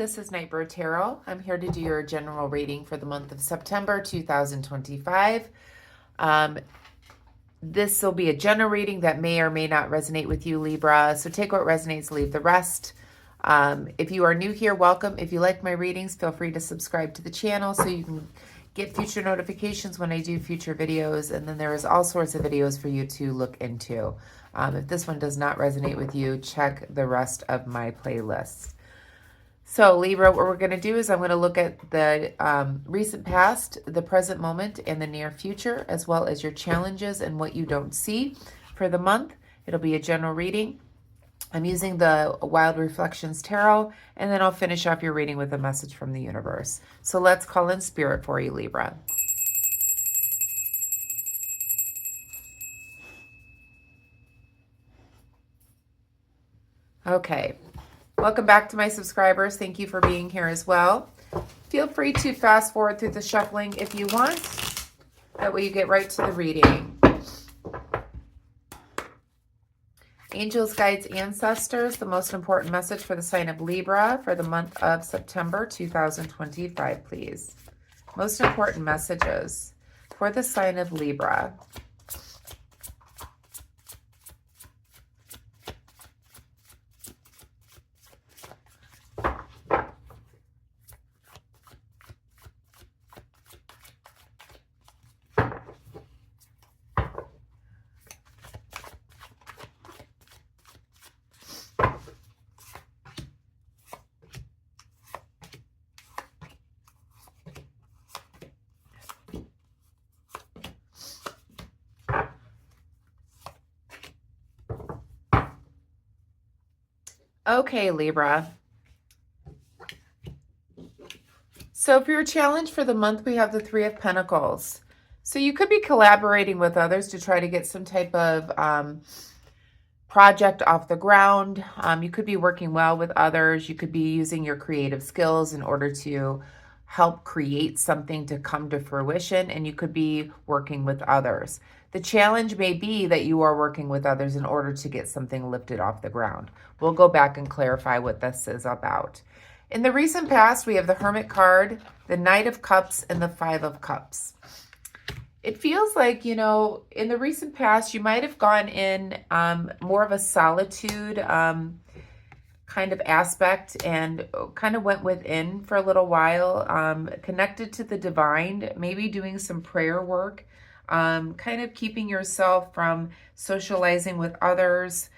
This is Libra Tarot. I'm here to do your general reading for the month of September 2025. This will be a general reading that may or may not resonate with you, Libra. So take what resonates, leave the rest. If you are new here, welcome. If you like my readings, feel free to subscribe to the channel so you can get future notifications when I do future videos. And then there is all sorts of videos for you to look into. If this one does not resonate with you, check the rest of my playlists. So Libra, what we're going to do is I'm going to look at the recent past, the present moment, and the near future, as well as your challenges and what you don't see for the month. It'll be a general reading. I'm using the Wild Reflections Tarot, and then I'll finish off your reading with a message from the universe. So let's call in spirit for you, Libra. Okay. Welcome back to my subscribers. Thank you for being here as well. Feel free to fast forward through the shuffling if you want. That way you get right to the reading. Angels, guides, ancestors, the most important message for the sign of Libra for the month of September 2025, please. Most important messages for the sign of Libra. Okay, Libra. So for your challenge for the month, we have the Three of Pentacles. So you could be collaborating with others to try to get some type of project off the ground. You could be working well with others. You could be using your creative skills in order to help create something to come to fruition, and you could be working with others. The challenge may be that you are working with others in order to get something lifted off the ground. We'll go back and clarify what this is about. In the recent past, we have the Hermit card, the Knight of Cups, and the Five of Cups. It feels like, you know, in the recent past, you might have gone in more of a solitude kind of aspect and kind of went within for a little while, connected to the divine, maybe doing some prayer work, kind of keeping yourself from socializing with others,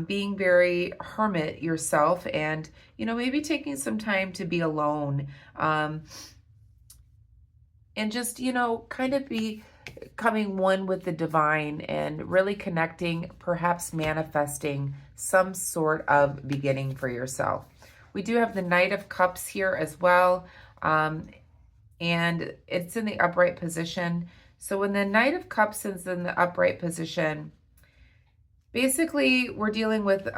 being very hermit yourself, and, you know, maybe taking some time to be alone, and just, you know, kind of becoming one with the divine and really connecting, perhaps manifesting some sort of beginning for yourself. We do have the Knight of Cups here as well, and it's in the upright position. So when the Knight of Cups is in the upright position, basically we're dealing with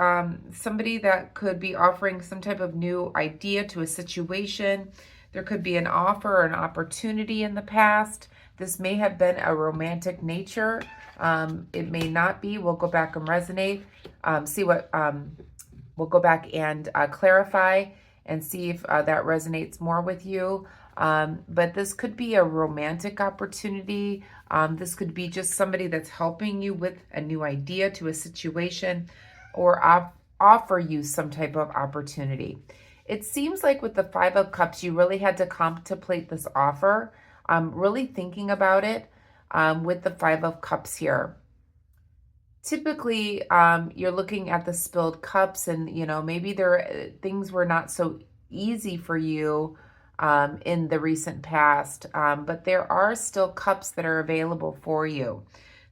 somebody that could be offering some type of new idea to a situation. There could be an offer or an opportunity in the past. This may have been a romantic nature. It may not be. We'll go back and resonate. We'll go back and clarify and see if that resonates more with you. But this could be a romantic opportunity. This could be just somebody that's helping you with a new idea to a situation, or offer you some type of opportunity. It seems like with the Five of Cups, you really had to contemplate this offer, really thinking about it with the Five of Cups here. Typically, you're looking at the spilled cups, and, you know, maybe things were not so easy for you in the recent past, but there are still cups that are available for you.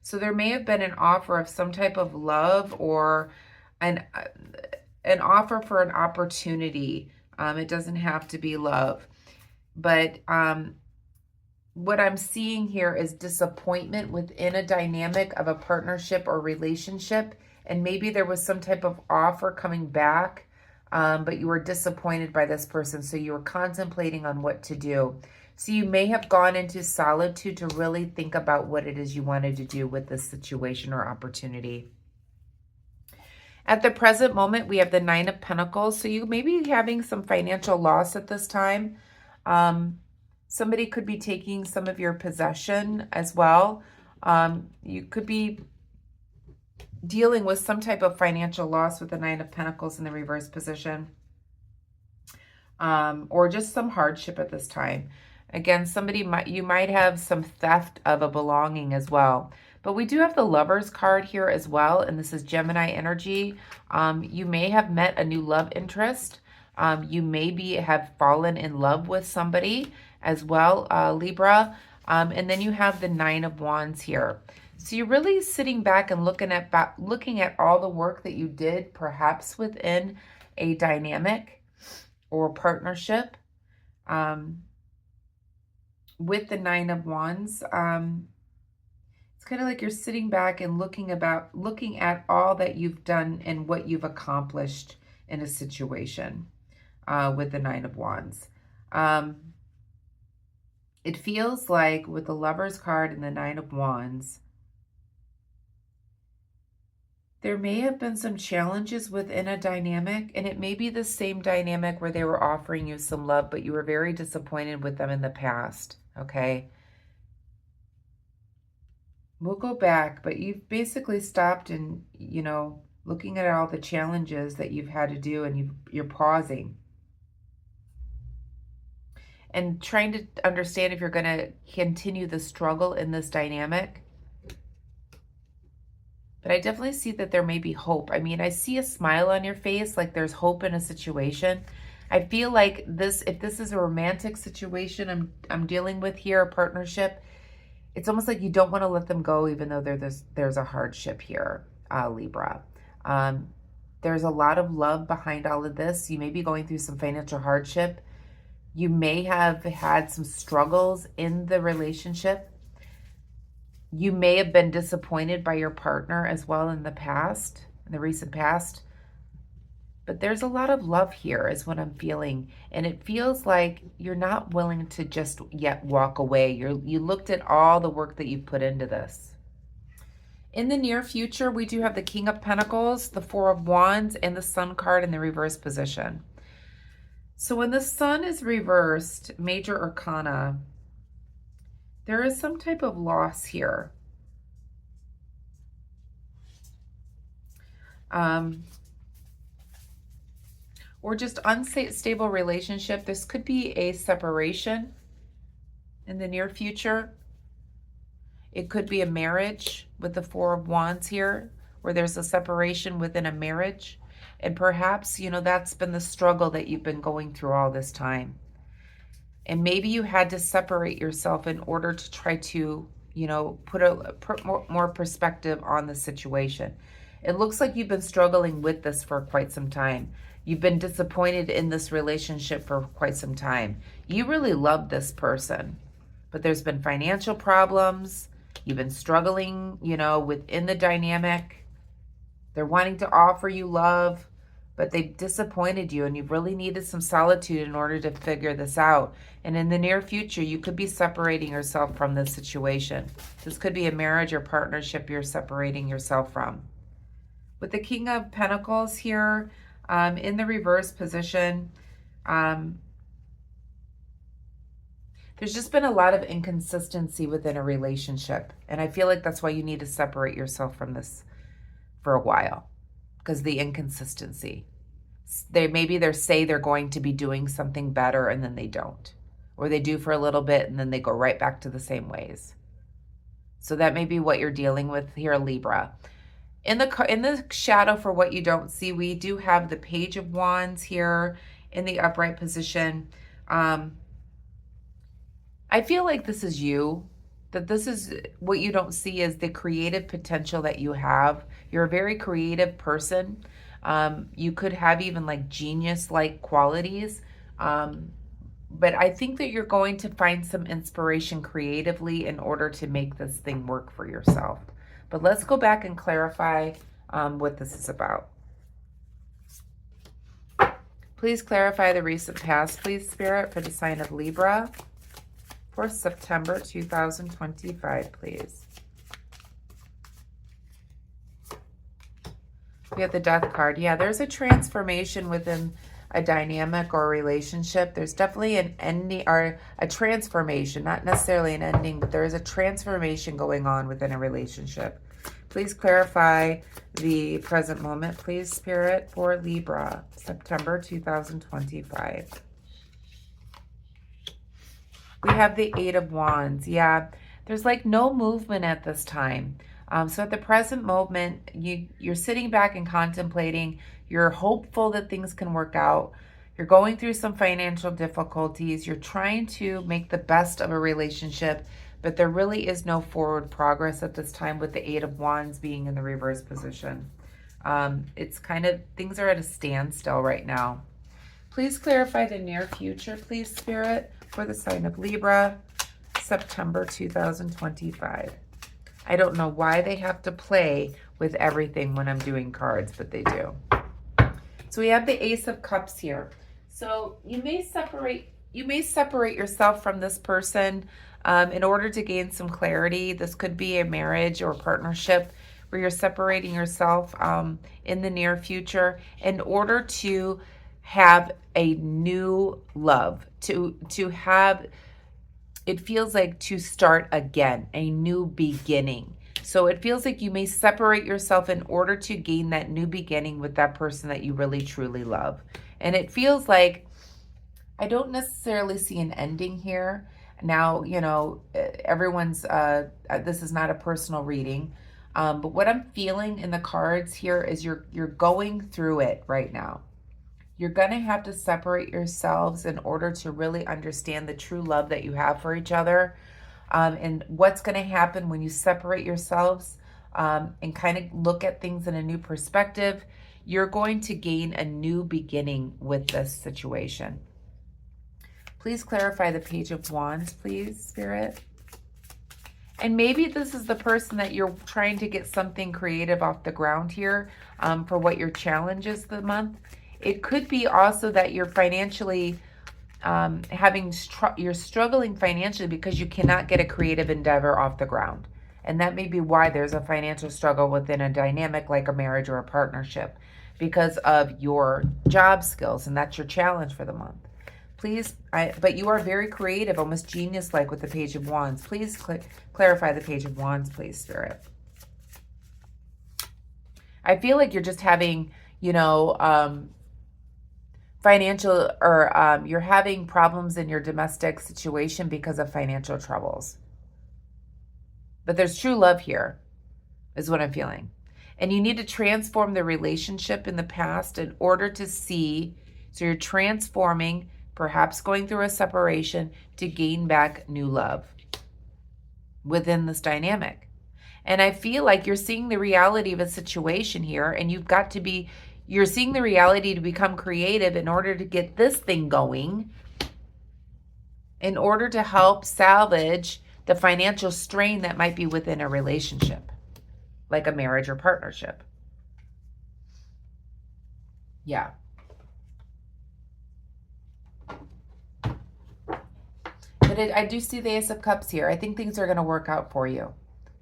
So there may have been an offer of some type of love, or an offer for an opportunity. It doesn't have to be love, but what I'm seeing here is disappointment within a dynamic of a partnership or relationship, and maybe there was some type of offer coming back, but you were disappointed by this person, so you were contemplating on what to do. So you may have gone into solitude to really think about what it is you wanted to do with this situation or opportunity. At the present moment, we have the Nine of Pentacles. So you may be having some financial loss at this time. Somebody could be taking some of your possession as well. You could be dealing with some type of financial loss with the Nine of Pentacles in the reverse position. Or just some hardship at this time. Again, you might have some theft of a belonging as well. But we do have the Lovers card here as well, and this is Gemini energy. You may have met a new love interest. You maybe have fallen in love with somebody as well, Libra. And then you have the Nine of Wands here. So you're really sitting back and looking at all the work that you did, perhaps within a dynamic or partnership. With the Nine of Wands, it's kind of like you're sitting back and looking at all that you've done and what you've accomplished in a situation with the Nine of Wands. It feels like with the Lovers card and the Nine of Wands, there may have been some challenges within a dynamic, and it may be the same dynamic where they were offering you some love, but you were very disappointed with them in the past, okay? We'll go back, but you've basically stopped and, looking at all the challenges that you've had to do, and you're pausing and trying to understand if you're going to continue the struggle in this dynamic. But I definitely see that there may be hope. I mean, I see a smile on your face, like there's hope in a situation. I feel like if this is a romantic situation I'm dealing with here, a partnership, it's almost like you don't want to let them go, even though there's a hardship here, Libra. There's a lot of love behind all of this. You may be going through some financial hardship. You may have had some struggles in the relationship. You may have been disappointed by your partner as well in the recent past. But there's a lot of love here is what I'm feeling. And it feels like you're not willing to just yet walk away. You looked at all the work that you've put into this. In the near future, we do have the King of Pentacles, the Four of Wands, and the Sun card in the reverse position. So when the Sun is reversed, Major Arcana, there is some type of loss here. Or just unstable relationship. This could be a separation in the near future. It could be a marriage with the Four of Wands here, where there's a separation within a marriage. And perhaps, that's been the struggle that you've been going through all this time. And maybe you had to separate yourself in order to try to, put more perspective on the situation. It looks like you've been struggling with this for quite some time. You've been disappointed in this relationship for quite some time. You really love this person, but there's been financial problems. You've been struggling, within the dynamic. They're wanting to offer you love, but they've disappointed you, and you've really needed some solitude in order to figure this out. And in the near future, you could be separating yourself from this situation. This could be a marriage or partnership you're separating yourself from. With the King of Pentacles here, in the reverse position, there's just been a lot of inconsistency within a relationship. And I feel like that's why you need to separate yourself from this for a while, because the inconsistency. They say they're going to be doing something better and then they don't. Or they do for a little bit and then they go right back to the same ways. So that may be what you're dealing with here, Libra. In the shadow for what you don't see, we do have the Page of Wands here in the upright position. I feel like this is you, that this is what you don't see is the creative potential that you have. You're a very creative person. You could have even like genius-like qualities. But I think that you're going to find some inspiration creatively in order to make this thing work for yourself. But let's go back and clarify what this is about. Please clarify the recent past, please, Spirit, for the sign of Libra for September 2025, please. We have the Death card. Yeah, there's a transformation within a dynamic or a relationship. There's definitely an ending or a transformation, not necessarily an ending, but there is a transformation going on within a relationship. Please clarify the present moment, please, Spirit, for Libra, September 2025. We have the Eight of Wands. Yeah, there's like no movement at this time. So at the present moment, you're sitting back and contemplating. You're hopeful that things can work out. You're going through some financial difficulties. You're trying to make the best of a relationship, but there really is no forward progress at this time with the Eight of Wands being in the reverse position. It's kind of, things are at a standstill right now. Please clarify the near future, please, Spirit, for the sign of Libra, September 2025. I don't know why they have to play with everything when I'm doing cards, but they do. So we have the Ace of Cups here. So you may separate yourself from this person in order to gain some clarity. This could be a marriage or partnership where you're separating yourself in the near future in order to have a new love, to have, it feels like to start again, a new beginning. So it feels like you may separate yourself in order to gain that new beginning with that person that you really truly love. And it feels like, I don't necessarily see an ending here. Now, you know, everyone's, this is not a personal reading, but what I'm feeling in the cards here is you're going through it right now. You're going to have to separate yourselves in order to really understand the true love that you have for each other. And what's going to happen when you separate yourselves and kind of look at things in a new perspective, you're going to gain a new beginning with this situation. Please clarify the Page of Wands, please, Spirit. And maybe this is the person that you're trying to get something creative off the ground here for what your challenge is the month. It could be also that you're financially you're struggling financially because you cannot get a creative endeavor off the ground. And that may be why there's a financial struggle within a dynamic like a marriage or a partnership, because of your job skills, and that's your challenge for the month. Please, but you are very creative, almost genius-like with the Page of Wands. Please clarify the Page of Wands, please, Spirit. I feel like you're just having, you know, financial, or you're having problems in your domestic situation because of financial troubles. But there's true love here, is what I'm feeling. And you need to transform the relationship in the past in order to see, so you're transforming, perhaps going through a separation to gain back new love within this dynamic. And I feel like you're seeing the reality of a situation here, and you're seeing the reality to become creative in order to get this thing going, in order to help salvage the financial strain that might be within a relationship, like a marriage or partnership. Yeah. But I do see the Ace of Cups here. I think things are going to work out for you.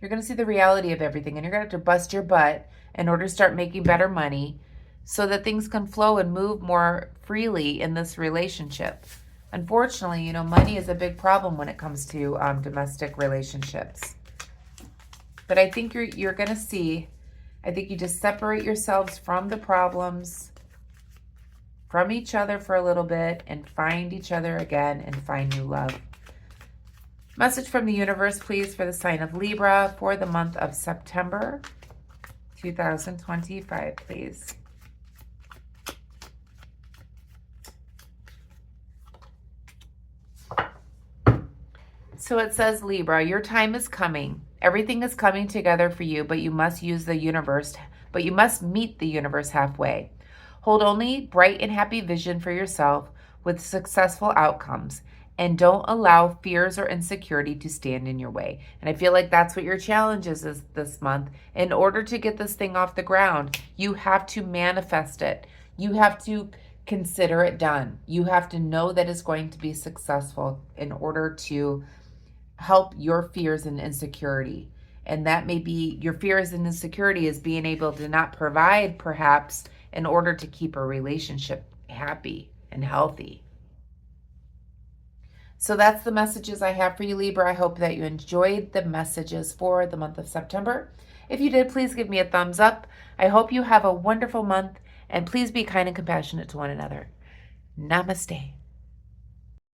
You're going to see the reality of everything, and you're going to have to bust your butt in order to start making better money so that things can flow and move more freely in this relationship. Unfortunately, you know, money is a big problem when it comes to domestic relationships. But I think you're going to see, I think you just separate yourselves from the problems, from each other for a little bit, and find each other again and find new love. Message from the universe, please, for the sign of Libra for the month of September 2025, please. So it says, Libra, your time is coming. Everything is coming together for you, but you must meet the universe halfway. Hold only bright and happy vision for yourself with successful outcomes, and don't allow fears or insecurity to stand in your way. And I feel like that's what your challenge is this month. In order to get this thing off the ground, you have to manifest it. You have to consider it done. You have to know that it's going to be successful in order to help your fears and insecurity. And that may be your fears and insecurity is being able to not provide, perhaps, in order to keep a relationship happy and healthy. So that's the messages I have for you, Libra. I hope that you enjoyed the messages for the month of September. If you did, please give me a thumbs up. I hope you have a wonderful month, and please be kind and compassionate to one another. Namaste.